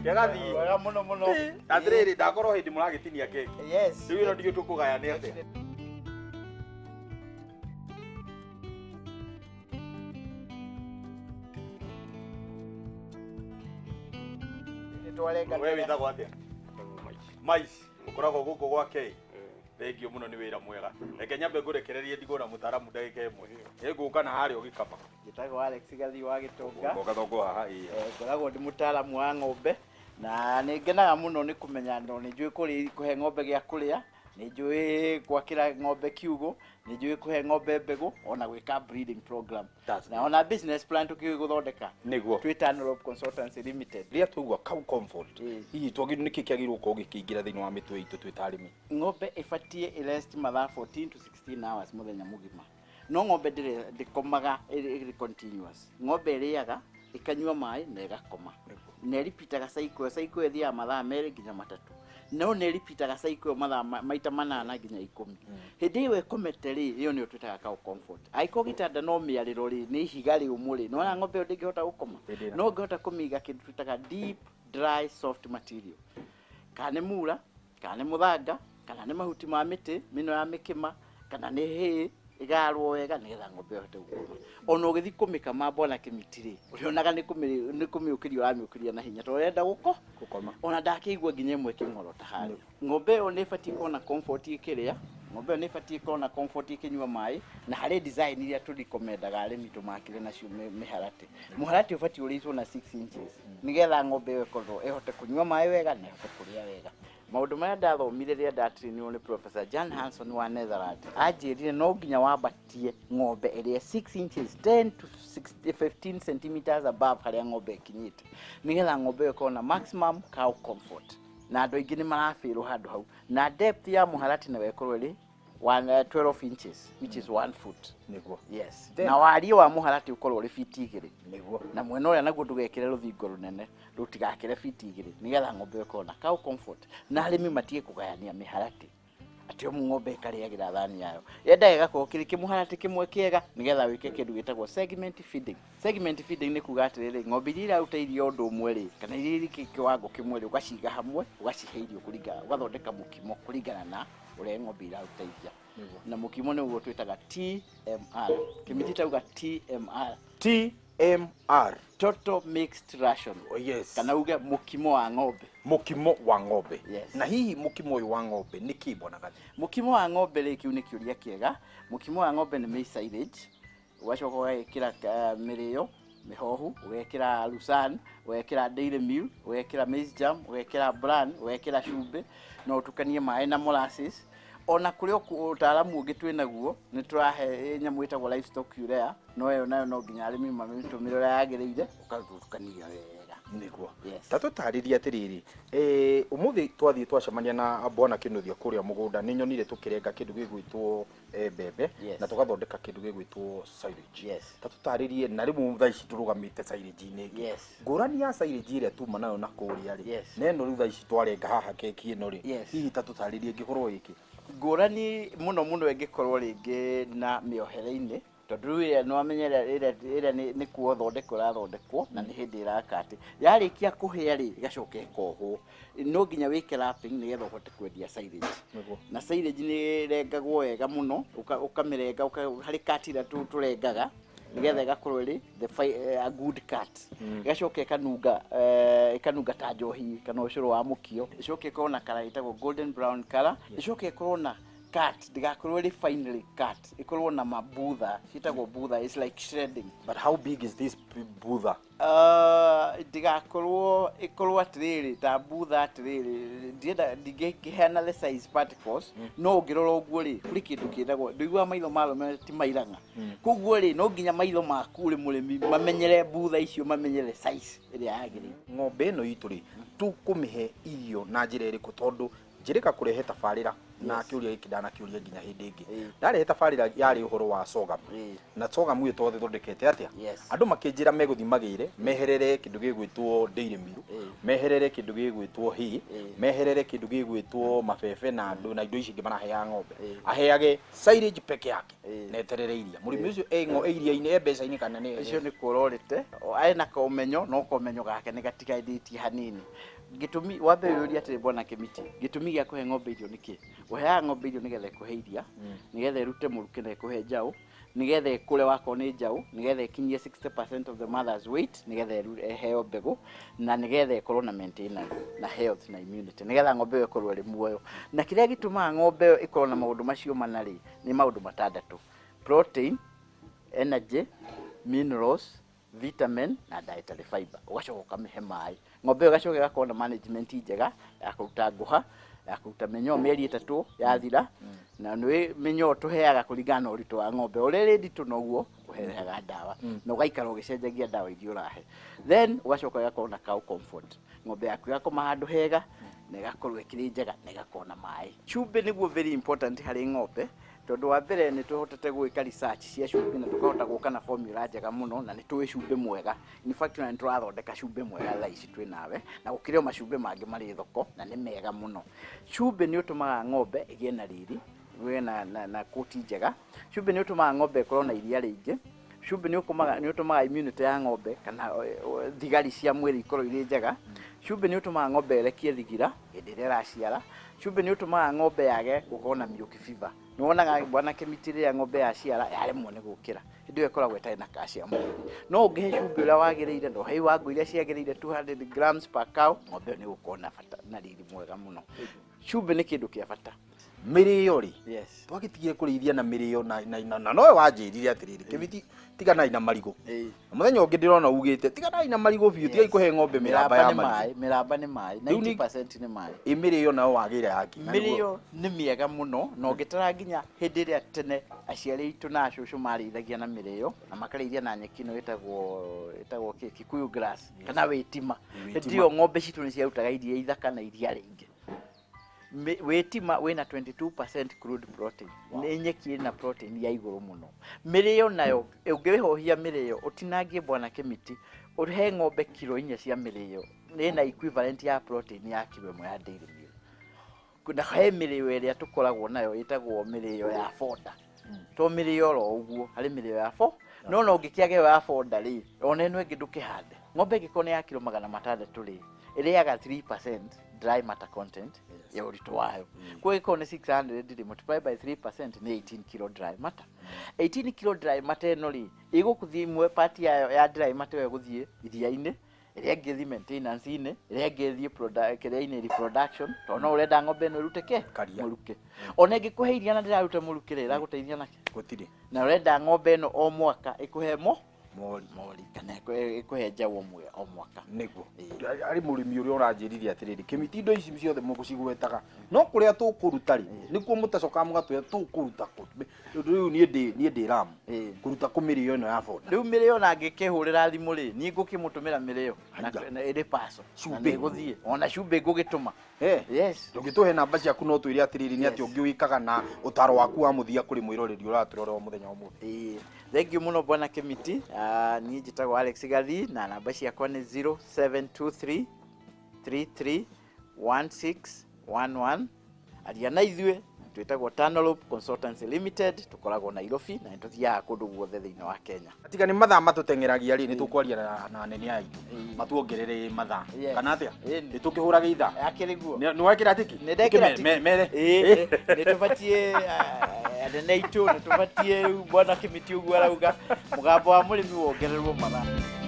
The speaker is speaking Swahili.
Kegathi. Wega muno. Atiriri ndakorwo hindi muragitinia keki. Yes. Riu ino ndio tukugaya ni ate. Wewe witagwo atia? Mais. Ukoragwo guku gwake. Thengio muno ni wira mwega. Reke nyambe ngurekererie ndigura mutaramu ndagika imwe. Niguka na hari ugikama. Gitagwo Alex Gathi wa Gitunga. Ngogathongo haha ii. Ngoragwo ndi mutaaramu wa ng'ombe na ningenaga muno ni kumenya ndo ni njui kuhe ng'ombe gya kuria, ni njui gwakira ng'ombe kiugo, ni njui kuhe ng'ombe mbegu ona gwika breeding program. Na ona business plan tukiguthondeka niguo Twitter Rope Consultancy Limited. Ria tuigwa Cow Comfort. Hihi twagiru niki kiagirwo ko gikingira thini wa mitwe itu twitarimi. Ng'ombe ifatie rest mathaa 14 to 16 hours muthenya mugima. No ng'ombe ndikomaga continuous. Ng'ombe iriaga ikanyua mai na igakoma. Neripitaga cycle ithia mathaa meri nginya matatu. No neripitaga cycle mathaa maita 8 nginya 10. Hindi iwe kometeri iyo ni twitaga Cow Comfort. Aiko gitanda no miariro ri ni ihiga ri umuri. No na ng'ombe ndingihota gukoma. No ngihota kumiga kindu twitaga deep dry soft material. Kana mura, kana muthanga, kana ni mahuti ma miti, mino ya mikima, kana ni hay igarwo wega nigetha ng'ombe yote gukoma. Ona ugithi kumika mabona kimitiri urionaga ni kumiukirio ramiukiria na hinya to renda gukoma. Ona ndakigwa nginya imwe king'oro ta hari. Ng'ombe yo ni fatii kona comfort ikiria, ng'ombe ni fatii kona comfort ikinyua mai na hari design iria turikomendaga arimi tumakire nacio miharati. Muharati ufatii urizwo na 6 inches nigetha ng'ombe yo ikorwo ihote kunyua mai wega na ihote kuria wega. Maundu maya ndathomire ria ndatriniwo ni Professor Jan Hanson wa Netherlands ajirire no nginya wambatie ng'ombe iria 6 inches 10 to 15 centimeters above haria ng'ombe ikinyite nigetha ng'ombe yo na maximum cow comfort. Na andu aingi ni marafirwo handu hau na depth ya muharati na wekorwo ri 12 inches which is 1 foot niguo. Yes. Na warie wa muharati ukorwo ri feet 2 niguo. Na mwena uria naguo ndugekire ruthingo runene rutigakire feet 2 nigetha ng'ombe yo na cow comfort. Na arimi matie kugayania miharati ati o ng'ombe ikariagira thani yayo yenda igakorwo kiri kimuharati kimwe kiega nigetha wike kindu gitagwo segment feeding. Segment feeding ni kuga atiriri ng'ombe iria utairio undu umwe ri kana iria kiwango kimwe ri ugaciga hamwe ugacihe irio kuringana ugathondeka mukimo kuringana na uria ng'ombe ira utaithia. Na mukimo ni uguo twitaga TMR. Kimiti tauga TMR, total mixed ration. Oh yes. Kana uge mukimo wa ng'ombe. Mukimo wa ng'ombe. Yes. Na hihi mukimo uyu wa ng'ombe ni kibonaga? Mukimo wa ng'ombe ri kiu ni kiuria kiega. Mukimo wa ng'ombe ni maize silage. Ugacoka ugekira mirio mihohu, ugekira lucerne, ugekira dairy meal, ugekira maize germ, ugekira bran, ugekira cumbi, no utukanie mai na molasses. Ona kuri utaalamu ungi twinaguo ni turahe nyamu itagwo livestock urea no yo nayo no nginya arimi mamitumire uria yagirire ukatukania wega niguo. Yes. Tatu tariri atiriri umuthi twathie twacemania na bwana Kinuthia kuria mugunda ni nyonire tukirenga kindu gigwitwo bebe. Yes. Na tugathondeka kindu gigwitwo silage. Yes. Tatu tariri na rimu thaa ici turugamite silage ni. Yes. Ngurani ya silage ire tuma nayo na kuria ri. Yes. Neno ru thaa ici twarenga haha keki ino ri. Yes. Hihi tatu tariri ngikorwo iki ngurani muno ingikorwo ringi na miohere-ini tondu ria no amenyera ira ni kuo thondeko rathondekwo na ni hindi irakati yarikia kuhia ri gacoke kohwo no nginya wike wrapping nigetha uhote kwendia silage. Na silage ni rengagwo wega muno ukamirenga hari katira turengaga nigetha igakorwo ri a good cut. Gacoke kanunga ta njohi kana ucuru wa mukio icoke korona kara itagwo golden brown color. Icoke ikorwo na cut digakorwo ri finely cut ikorwo na mabutha citagwo butha is like shredding. But how big is this butha? Digakorwo ikorwo atiriri ta butha atiriri ndienda ndingihena the size particles. No ngirora uguo ri kuri kindu kitagwo ndigwa maitho malo ti mairanga. Koguo ri no nginya maitho maku ri murimi mamenyere butha icio mamenyere size iria yagirire. Ng'ombe ino itu ri tukumihe irio na njira iriku tondu njirika kurehe tabarira na kiuria giki ndana kiuria nginya hindi ingi ndare tabarira yari uhoro wa sorghum na sorghum yu tothe thondekete atia andu makinjira meguthimagire meherere kindu gigwitwo dairy meal meherere kindu gigwitwo hii meherere kindu gigwitwo mabebe na andu na indo ici ingi marahea ng'ombe aheage silage peke yake neterere iria murimi ucio iria ine mbeca ine kana ni icio ni kurorite aina ka umenyo no komenyo gake ni gatigaithĩtie hanini gitumi wambe yuri atire bwana Kimiti gitumi gya kuhe ng'ombe irio niki uheaga ng'ombe irio nigetha ikuhe iria nigetha irute muruke na ikuhe njau nigetha ikure wako ni njau nigetha ikinyie 60% of the mother's weight nigetha iheo mbegu na nigetha ikorwo na maintenance na health na immunity nigetha ng'ombe iyo ikorwo ri muoyo na kiria gitumaga ng'ombe iyo ikorwo na maundu macio manari ni maundu matandatu: protein, energy, minerals, vitamin na dietary fiber. Ugacoka ukamihe mai ng'ombe ugacoka igakorwo na management njega ya kuruta nguha ya kuruta menyo mĩeri 3 yathira na nĩ menyo tuheaga kuringana na ũritũ wa ng'ombe ũrĩa rĩ nditũ noguo kuheaga ndawa na ũgaikara ũgĩcenjagia ndawa iria ũrahe then ugacoka igakorwo na cow comfort ng'ombe yaku igakoma handũ hega na igakorwo ĩkĩrĩ njega na igakorwo na mai. Cumbĩ nĩguo very important harĩ ng'ombe tondu wa mbere ni tuhotete gwika research cia cumbĩ na tukahota gũka na formula njega muno na ni tuwe cumbĩ mwega. In fact na turathondeka cumbĩ mwega thaa ici twĩ nawe na gũkĩrĩo macumbĩ mangĩ marĩ thoko na ni mega muno. Cumbĩ ni ũtũmaga ng'ombe ĩgĩe na riri na koti njega. Cumbĩ ni ũtũmaga ng'ombe ĩkorwo na iria rĩingĩ. Cumbĩ ni ũtũmaga immunity ya ng'ombe kana thigari cia mwĩrĩ ikorwo irĩ njega. Cumbĩ ni ũtũmaga ng'ombe ĩrekie thigira hĩndĩ ĩrĩa ĩraciara. Cumbĩ ni ũtũmaga ng'ombe yage gũkorwo na milk fever. Ni wonaga bwana Kimiti rĩrĩa ng'ombe yaciara yaremwo nĩ gũkĩra hĩndĩ ĩyo ĩkoragwo ĩtarĩ na calcium. No ũngĩhe cumbĩ ũrĩa wagĩrĩire ndo hei wa ngũ iria ciagĩrĩire 200 grams per cow ng'ombe nĩ gũkorwo na bata na riri mwega mũno. Cumbĩ nĩ kĩndũ kĩa bata. Mirio ri twagitigire kurithia na mirio na nowe wanjirire atiriri Kimiti tiganai na marigo muthenya ungi ndirona ugite tiganai na marigo biu tigai kuhe ng'ombe miramba ya mai miramba ni mai 90% ni mai mirio nayo wagire haki mirio ni miega muno no ngitara nginya hindi ria tene aciari itu na acũcũ marĩithagia na mirio na makarĩithia na nyeki no itagwo Kikuyu grass kana wetima hindi yo ng'ombe citu ni ciarutaga iria ithaka na iria rĩingĩ. Wetima wena 22% crude protein. Ni nyeki na protein ya iguru muno. Mirio nayo ungihohia mirio utinangie bwana Kimiti urehe ng'ombe kilo 4 cia mirio ina equivalent ya protein ya kilo 1 ya dairy meal. Kuna he mirio ĩrĩa tukoragwo nayo itagwo mirio ya foda. To mirio ro uguo hari mirio ya fo no ũngĩkĩage ya foda ri ona ĩno ĩngĩ ndũkĩhande. Ng'ombe ĩngĩkorwo nĩ ya kilo 600 ri ĩrĩaga 3% dry matter content ya ũritũ wayo. Kwa hiyo ni 600 multiply by 3% ni 18 kilo dry matter. 18 kilo dry matter no ri igũkuthi imwe part ya dry matter ĩgũthie iria-inĩ ĩrĩa ĩngĩthi maintenance ine ĩrĩa ĩngĩthi kĩrĩa-inĩ reproduction to no ũrenda ng'ombe ĩno ĩrute mũruke ona ĩngĩkũhe iria na ndĩraruta mũruke rĩ ĩragũteithia nake gũtirĩ na ũrenda ng'ombe ĩno o mwaka ĩkũhe mori kana ĩkũhe njau ũmwe o mwaka niguo ari murimi uria uranjiriria atiriri Kimiti indo ici ciothe mũgũcigwetaga no kuria tukuruta ri nikuo mutacoka mũgatũya tukuruta riu nie ndi ramu kuruta kumirio ino ya foda riu mirio na ngĩkĩhũrĩra thimũ ri ni ngũkĩmũtũmĩra mirio na ĩrĩ paso cumbĩ gũthie ona cumbĩ ngũgĩtũma yes ndũngĩtũhe namba ciaku no twĩre atiriri ni ati ũngĩ wĩkaga na ũtaro waku wa mũthia kũrĩ mwĩroreri ũraturora o mũthenya ũmwe. Thank you muno bwana Kimiti. Niĩ njĩtagwo Alex Gathi na namba ciakwa nĩ 0723 33 1611. Aria na ithuĩ twĩtagwo Tanalope Consultancy Limited tukoragwo Nairobi na nĩtũthiaga kũndũ guothe thĩinĩ wa Kenya. Atiga nĩ mathaa matũteng'eragia rĩ nĩtũkwaria na nene aitũ matuongerere mathaa kana atĩa nĩtũkĩhũra gĩitha akĩrĩguo nĩ wekĩra tiki nĩndekĩra mere nĩtũbatie nene aitũ nĩtũbatie bwana Kimiti ũguo arauga mũgambo wa mũrĩmi wongererwo mathaa.